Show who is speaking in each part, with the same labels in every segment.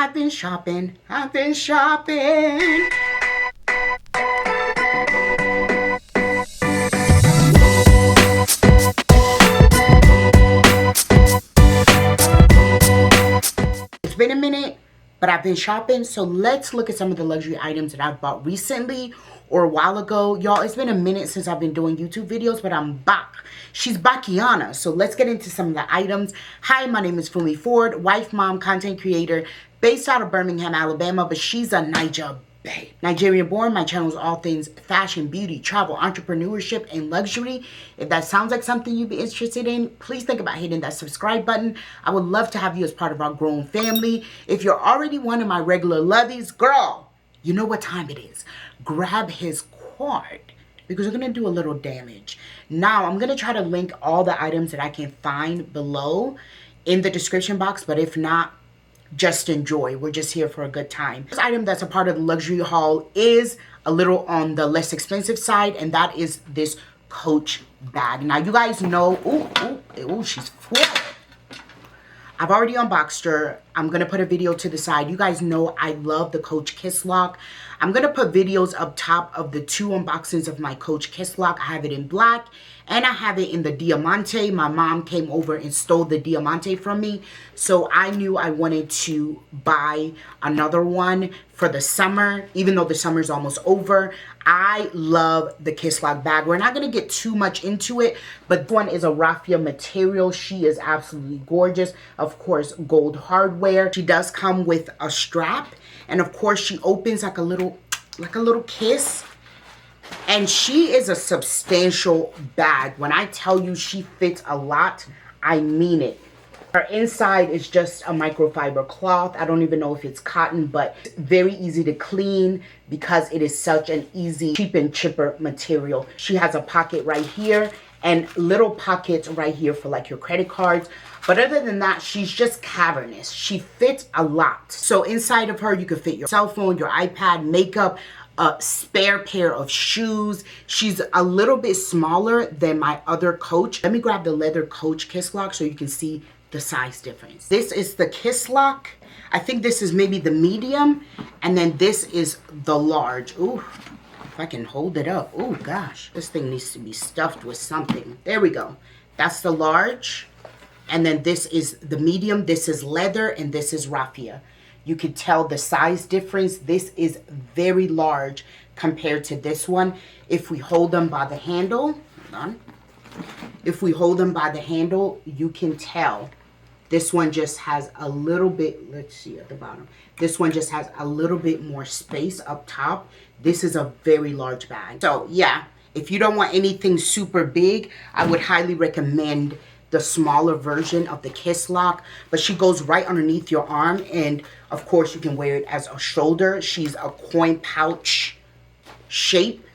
Speaker 1: I've been shopping. I've been shopping. It's been a minute, but I've been shopping. So let's look at some of the luxury items that I've bought recently or a while ago. Y'all, it's been a minute since I've been doing YouTube videos, but I'm back. She's Bacchiana. So let's get into some of the items. Hi, my name is Fumi Ford, wife, mom, content creator, based out of Birmingham, Alabama, but she's a Nigerian born. My channel is all things fashion, beauty, travel, entrepreneurship, and luxury. If that sounds like something you'd be interested in, please think about hitting that subscribe button. I would love to have you as part of our growing family. If you're already one of my regular lovies, girl, you know what time it is. Grab his card because we're going to do a little damage. Now, I'm going to try to link all the items that I can find below in the description box, but if not, just enjoy. We're just here for a good time. This item that's a part of the luxury haul is a little on the less expensive side, and that is this Coach bag. Now, you guys know, ooh, she's full. I've already unboxed her. I'm going to put a video to the side. You guys know I love the Coach Kiss Lock. I'm going to put videos up top of the two unboxings of my Coach Kiss Lock. I have it in black and I have it in the Diamante. My mom came over and stole the Diamante from me. So I knew I wanted to buy another one for the summer, even though the summer is almost over. I love the Kiss Lock bag. We're not going to get too much into it, but this one is a raffia material. She is absolutely gorgeous. Of course, gold hardware. She does come with a strap, and of course she opens like a little kiss. And she is a substantial bag. When I tell you she fits a lot, I mean it. Her inside is just a microfiber cloth. I don't even know if it's cotton, but very easy to clean because it is such an easy, cheap and chipper material. She has a pocket right here and little pockets right here for like your credit cards. But other than that, she's just cavernous. She fits a lot. So inside of her, you can fit your cell phone, your iPad, makeup, a spare pair of shoes. She's a little bit smaller than my other Coach. Let me grab the leather Coach Kiss Lock so you can see the size difference. This is the Kiss Lock. I think this is maybe the medium, and then this is the large. Ooh, if I can hold it up. Oh gosh, this thing needs to be stuffed with something. There we go. That's the large, and then this is the medium. This is leather, and this is raffia. You can tell the size difference. This is very large compared to this one. If we hold them by the handle, hold on. If we hold them by the handle, you can tell this one just has a little bit, let's see at the bottom. This one just has a little bit more space up top. This is a very large bag. So yeah, if you don't want anything super big, I would highly recommend the smaller version of the Kiss Lock, but she goes right underneath your arm, and of course you can wear it as a shoulder. She's a coin pouch shape,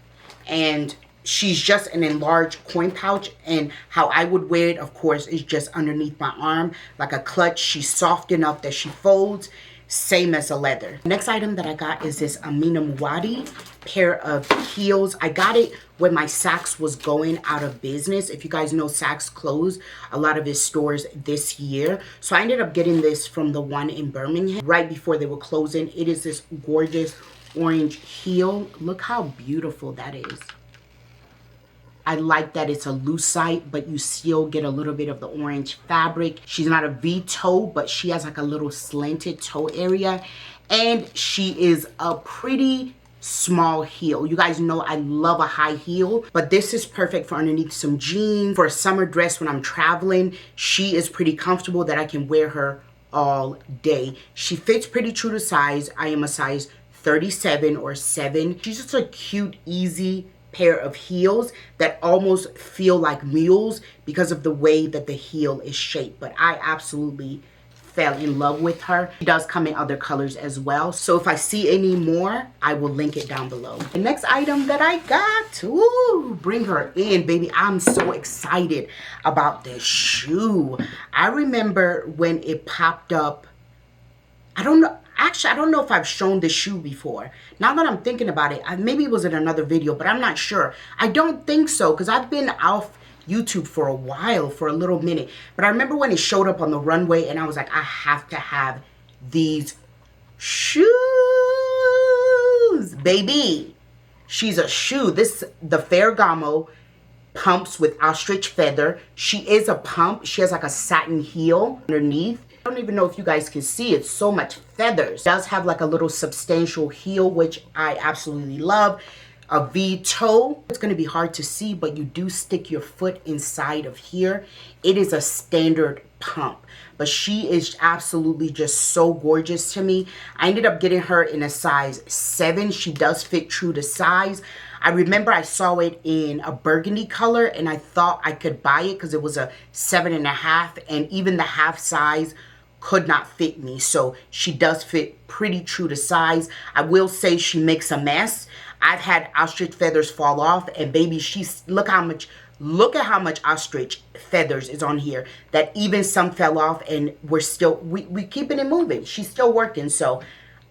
Speaker 1: and she's just an enlarged coin pouch, and how I would wear it, of course, is just underneath my arm like a clutch. She's soft enough that she folds, same as a leather. Next item that I got is this Amina Muaddi pair of heels. I got it when my Saks was going out of business. If you guys know, Saks closed a lot of his stores this year. So I ended up getting this from the one in Birmingham right before they were closing. It is this gorgeous orange heel. Look how beautiful that is. I like that it's a lucite, but you still get a little bit of the orange fabric. She's not a V-toe, but she has like a little slanted toe area. And she is a pretty small heel. You guys know I love a high heel, but this is perfect for underneath some jeans. For a summer dress when I'm traveling, she is pretty comfortable that I can wear her all day. She fits pretty true to size. I am a size 37 or 7. She's just a cute, easy pair of heels that almost feel like mules because of the way that the heel is shaped. But I absolutely fell in love with her. She does come in other colors as well. So if I see any more, I will link it down below. The next item that I got, ooh, bring her in, baby. I'm so excited about this shoe. I remember when it popped up. I don't know. Actually, I don't know if I've shown this shoe before. Now that I'm thinking about it, maybe it was in another video, but I'm not sure. I don't think so, because I've been off YouTube for a while, for a little minute. But I remember when it showed up on the runway, and I was like, I have to have these Shoes, baby. She's a shoe. This, the Ferragamo pumps with ostrich feather. She is a pump. She has like a satin heel underneath. I don't even know if you guys can see. It's so much feathers. It does have like a little substantial heel, which I absolutely love. A V toe. It's going to be hard to see, but you do stick your foot inside of here. It is a standard pump, but she is absolutely just so gorgeous to me. I ended up getting her in a size 7. She does fit true to size. I remember I saw it in a burgundy color and I thought I could buy it because it was a 7.5, and even the half size could not fit me. So she does fit pretty true to size. I will say she makes a mess. I've had ostrich feathers fall off, and baby, she's, look at how much ostrich feathers is on here, that even some fell off, and we're still, we keeping it moving. She's still working. So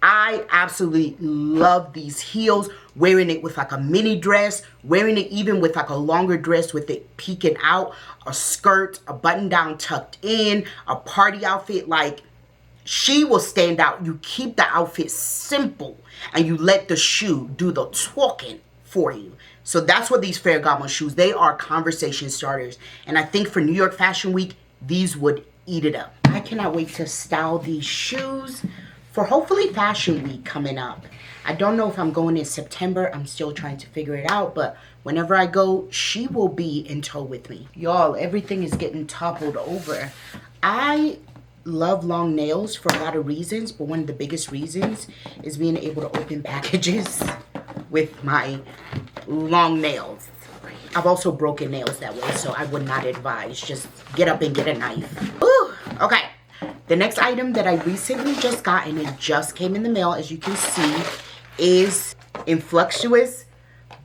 Speaker 1: I absolutely love these heels, wearing it with like a mini dress, wearing it even with like a longer dress with it peeking out, a skirt, a button down tucked in, a party outfit. Like, she will stand out. You keep the outfit simple and you let the shoe do the talking for you. So that's what these Ferragamo shoes, they are conversation starters. And I think for New York Fashion Week, these would eat it up. I cannot wait to style these shoes for hopefully Fashion Week coming up. I don't know if I'm going in September. I'm still trying to figure it out. But whenever I go, she will be in tow with me. Y'all, everything is getting toppled over. I love long nails for a lot of reasons, but one of the biggest reasons is being able to open packages with my long nails. I've also broken nails that way, so I would not advise. Just get up and get a knife. Ooh, okay. The next item that I recently just got, and it just came in the mail, as you can see, is Influxious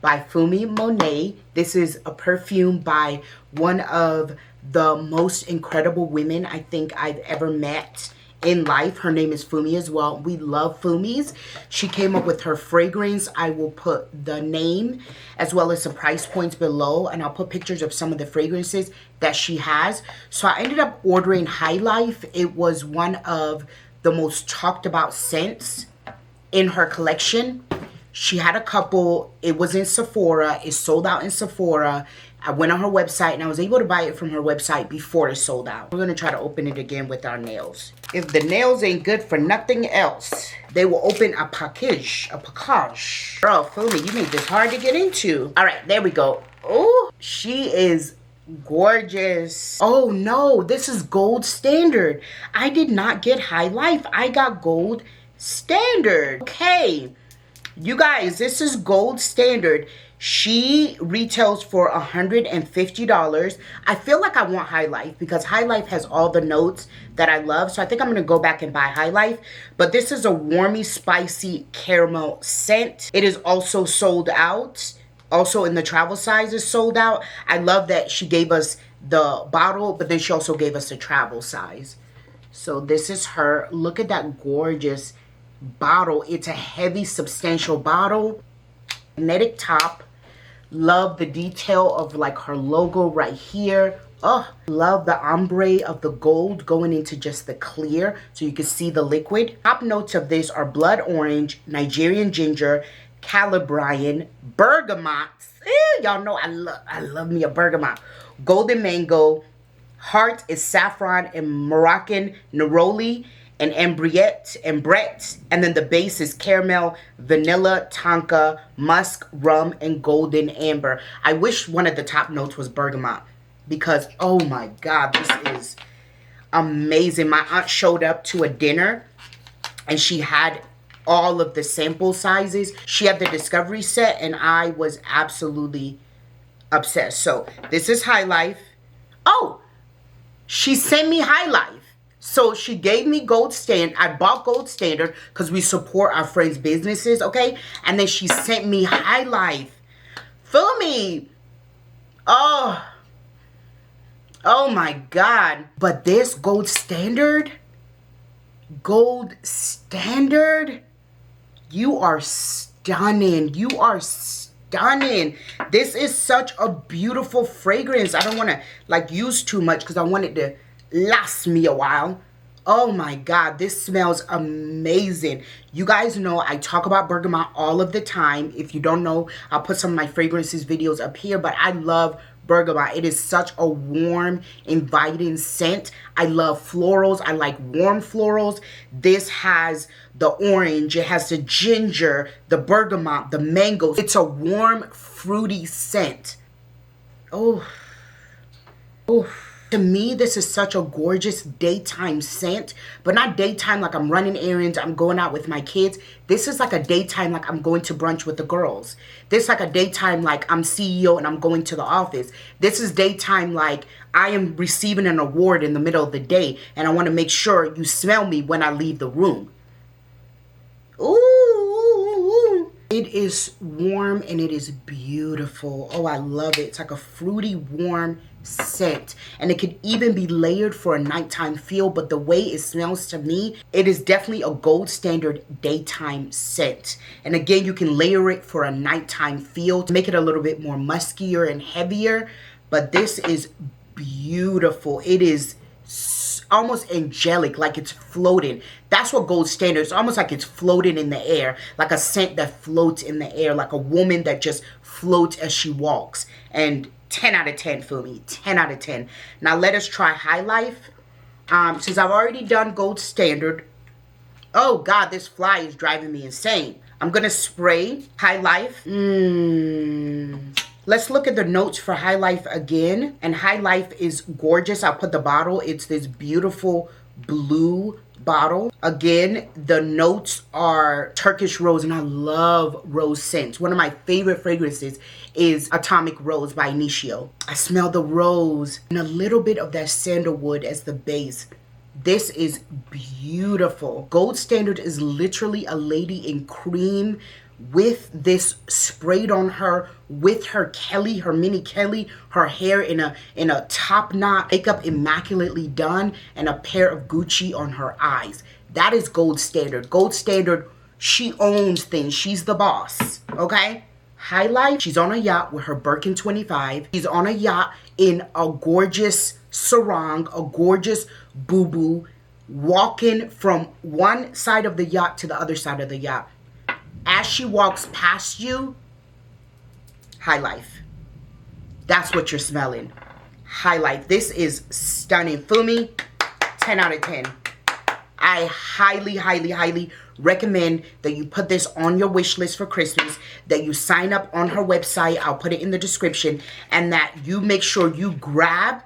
Speaker 1: by Fumi Monet. This is a perfume by one of the most incredible women I think I've ever met in life. Her name is Fumi as well. We love Fumis. She came up with her fragrance. I will put the name as well as the price points below, and I'll put pictures of some of the fragrances that she has. So I ended up ordering High Life. It was one of the most talked about scents in her collection. She had a couple. It was in Sephora. It sold out in Sephora. I went on her website and I was able to buy it from her website before it sold out. We're going to try to open it again with our nails. If the nails ain't good for nothing else, they will open a package. A package. Girl, Fumi, you made this hard to get into. All right, there we go. Oh, she is gorgeous. Oh no, this is gold standard. I did not get High Life. I got gold standard. Okay, you guys, this is gold standard. She retails for $150. I feel like I want High Life because High Life has all the notes that I love. So I think I'm going to go back and buy High Life. But this is a warmy, spicy caramel scent. It is also sold out. Also in the travel size is sold out. I love that she gave us the bottle, but then she also gave us the travel size. So this is her. Look at that gorgeous bottle. It's a heavy, substantial bottle. Magnetic top. Love the detail of like her logo right here. Oh, love the ombre of the gold going into just the clear so you can see the liquid. Top notes of this are blood orange, Nigerian ginger, calabrian, bergamot. Y'all know I love me a bergamot. Golden mango. Heart is saffron and Moroccan neroli and ambrette, and then the base is caramel, vanilla, tonka, musk, rum, and golden amber. I wish one of the top notes was bergamot because, oh my God, this is amazing. My aunt showed up to a dinner and she had all of the sample sizes. She had the discovery set and I was absolutely obsessed. So this is High Life. Oh, she sent me High Life. So she gave me gold standard. I bought gold standard because we support our friends' businesses, okay? And then she sent me High Life. Fumi. Oh my God. But this gold standard, you are stunning. You are stunning. This is such a beautiful fragrance. I don't want to like use too much because I want it to last me a while. Oh my God, this smells amazing. You guys know I talk about bergamot all of the time. If you don't know, I'll put some of my fragrances videos up here, but I love bergamot. It is such a warm, inviting scent. I love florals. I like warm florals. This has the orange, it has the ginger, the bergamot, the mango. It's a warm, fruity scent. Oh, oh. To me, this is such a gorgeous daytime scent, but not daytime like I'm running errands, I'm going out with my kids. This is like a daytime like I'm going to brunch with the girls. This is like a daytime like I'm CEO and I'm going to the office. This is daytime like I am receiving an award in the middle of the day and I want to make sure you smell me when I leave the room. Ooh. It is warm and it is beautiful. Oh, I love it. It's like a fruity, warm scent, and it could even be layered for a nighttime feel, but the way it smells to me, it is definitely a gold standard daytime scent. And again, you can layer it for a nighttime feel to make it a little bit more muskier and heavier, but this is beautiful. It is almost angelic, like it's floating. That's what gold standard is. Almost like it's floating in the air, like a scent that floats in the air, like a woman that just floats as she walks. And 10 out of 10 for me. 10 out of 10. Now let us try High Life. Since I've already done gold standard. Oh God, this fly is driving me insane. I'm gonna spray High Life. Let's look at the notes for High Life again. And High Life is gorgeous. I'll put the bottle. It's this beautiful blue bottle. Again, the notes are Turkish rose, and I love rose scents. One of my favorite fragrances is Atomic Rose by Initio. I smell the rose and a little bit of that sandalwood as the base. This is beautiful. Gold Standard is literally a lady in cream with this sprayed on her, with her Kelly, her mini Kelly, her hair in a top knot, makeup immaculately done, and a pair of Gucci on her eyes. That is Gold Standard. Gold Standard, she owns things. She's the boss, okay? High Life, she's on a yacht with her Birkin 25. She's on a yacht in a gorgeous sarong, a gorgeous boo-boo, walking from one side of the yacht to the other side of the yacht. As she walks past you, High Life. That's what you're smelling. High Life. This is stunning. Fumi, 10 out of 10. I highly, highly, highly recommend that you put this on your wish list for Christmas, that you sign up on her website. I'll put it in the description, and that you make sure you grab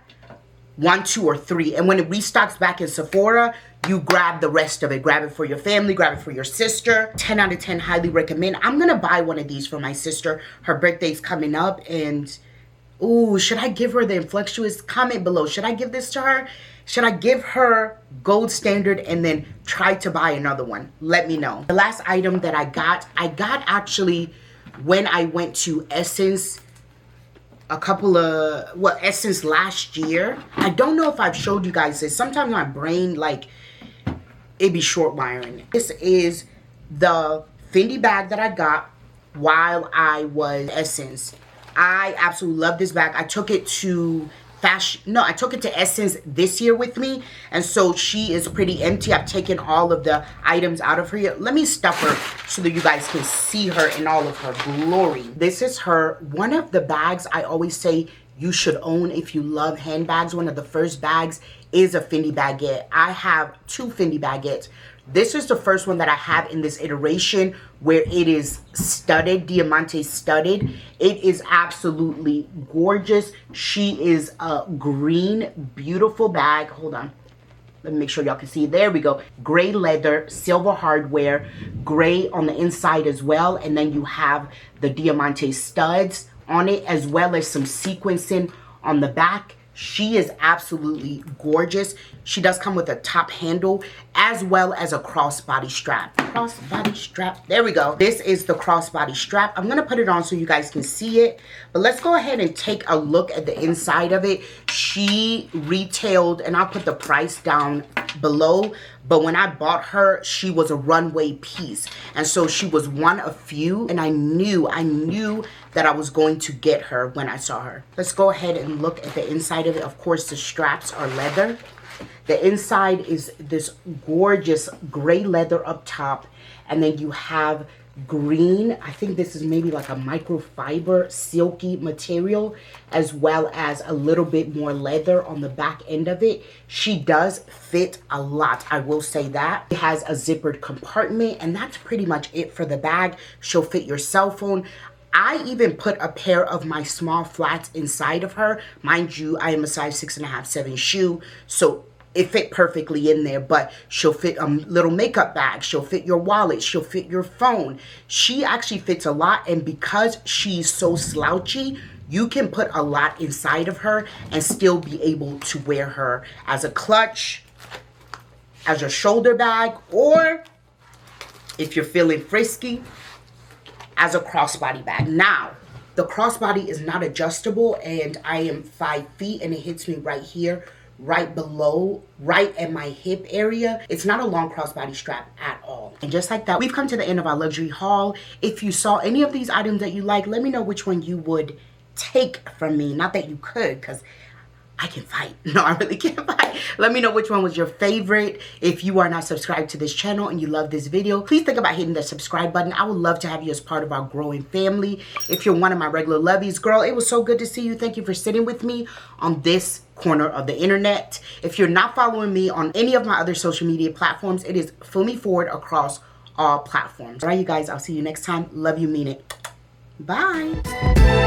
Speaker 1: 1, 2, or 3. And when it restocks back in Sephora, you grab the rest of it. Grab it for your family, grab it for your sister. 10 out of 10, highly recommend. I'm gonna buy one of these for my sister. Her birthday's coming up, and ooh, should I give her the Influxious? Comment below. Should I give this to her? Should I give her Gold Standard and then try to buy another one? Let me know. The last item that I got actually when I went to Essence Essence last year. I don't know if I've showed you guys this. Sometimes my brain, like, it be short wiring. This is the Fendi bag that I got while I was Essence. I absolutely love this bag. I took it to I took it to Essence this year with me, and so she is pretty empty. I've taken all of the items out of her. Let me stuff her so that you guys can see her in all of her glory. This is her, one of the bags I always say you should own if you love handbags. One of the first bags is a Fendi baguette. I have 2 Fendi baguettes. This is the first one that I have in this iteration where it is studded, diamante studded. It is absolutely gorgeous. She is a green, beautiful bag. Hold on. Let me make sure y'all can see. There we go. Gray leather, silver hardware, gray on the inside as well. And then you have the diamante studs on it, as well as some sequencing on the back. She is absolutely gorgeous. She does come with a top handle as well as a crossbody strap. Crossbody strap. There we go. This is the crossbody strap. I'm going to put it on so you guys can see it. But let's go ahead and take a look at the inside of it. She retailed, and I'll put the price down below, but when I bought her, she was a runway piece, and so she was one of few, and I knew that I was going to get her when I saw her. Let's go ahead and look at the inside of it. Of course, the straps are leather. The inside is this gorgeous gray leather up top, and then you have green, I think this is maybe like a microfiber silky material, as well as a little bit more leather on the back end of it. She does fit a lot, I will say that. It has a zippered compartment, and that's pretty much it for the bag. She'll fit your cell phone. I even put a pair of my small flats inside of her. Mind you, I am a size 6.5, 7 shoe, so it fit perfectly in there. But she'll fit a little makeup bag, she'll fit your wallet, she'll fit your phone. She actually fits a lot, and because she's so slouchy, you can put a lot inside of her and still be able to wear her as a clutch, as a shoulder bag, or if you're feeling frisky, as a crossbody bag. Now, the crossbody is not adjustable, and I am 5 feet, and it hits me right here, right below, right at my hip area. It's not a long crossbody strap at all. And just like that, we've come to the end of our luxury haul. If you saw any of these items that you like, let me know which one you would take from me. Not that you could, because I can fight. No, I really can't fight. Let me know which one was your favorite. If you are not subscribed to this channel and you love this video, please think about hitting the subscribe button. I would love to have you as part of our growing family. If you're one of my regular lovies, girl, it was so good to see you. Thank you for sitting with me on this corner of the internet. If you're not following me on any of my other social media platforms, it is Fumi Forward across all platforms. All right, you guys, I'll see you next time. Love you, mean it. Bye.